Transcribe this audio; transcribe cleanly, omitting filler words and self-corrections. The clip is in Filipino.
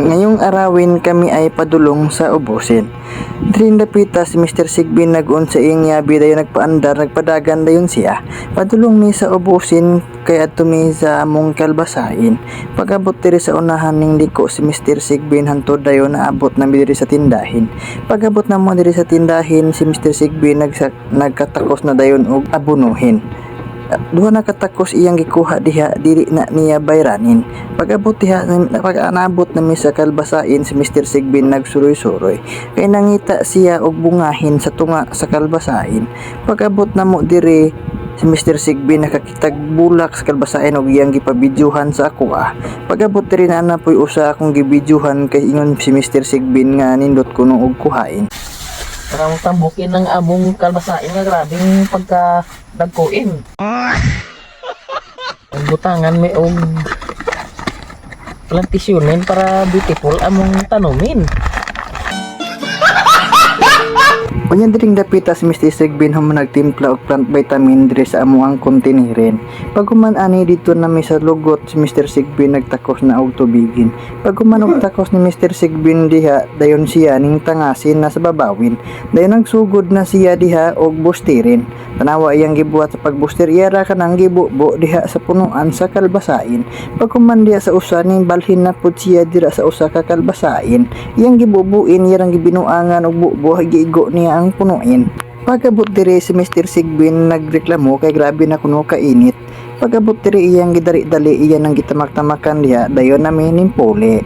Ngayong arawin kami ay padulong sa ubusin. Drin dapita si Mr. Sigbin nag-un sa iyang yabi dayon nagpaandar nagpadagan dayon siya. Padulong mi sa ubusin kaya tumi sa among kalbasain. Pag-abot diri sa unahan ning liko si Mr. Sigbin hantod dayon naabot na diri sa tindahin. Pag-abot na mo diri sa tindahin si Mr. Sigbin nagkatakos na dayon og abunuhin. Duha na katakos iyang gikuha diha dili na niya bayranin. Pag-abot diha pag-anabot na mi sa kalbasain si Mr. Sigbin nagsuroy-suroy. Kay nangita siya og bungahin sa tunga sa kalbasain. Pag-abot na mo diri si Mr. Sigbin nakakitag bulak sa kalbasain og iyang gipabidyuhan sa ako Pag-abot diri na napoy usa akong gibidyuhan kay ingon si Mr. Sigbin nga nindot kuno og kuhain. Parang tambukin ng among kalbasain nga grabing pagka dagkuin. Ang butangan may og plantisyonin para beautiful among tanumin. Unyan diring dapita si Mr. Sigbin human nagtimpla og plant vitamin diri sa amuang konteniren. Paghuman ani dito na mi sa lugot si Mr. Sigbin nagtakos na og tubigin. Paghuman og takos ni Mr. Sigbin diha dayon siya ning tangasin na sa babawin. Dayon nagsugod na siya diha og bustirin. Tanawa iyang gibuhat sa pagbuster iyara kanang gibubo diha sa punuan sa kalbasain. Paghuman diha sa usa ning balhin na pud siya dira sa usa ka kalbasain. Iyang gibubuin iyang gibinuangan og bubo giigo niya ang punuin. Pag-abot diri si Mr. Sigbin nagreklamo kay grabe na kuno kainit. Pag-abot diri iyang gidari-dali iyan ang gitamak-tamakan diha dayon nami nimpuli.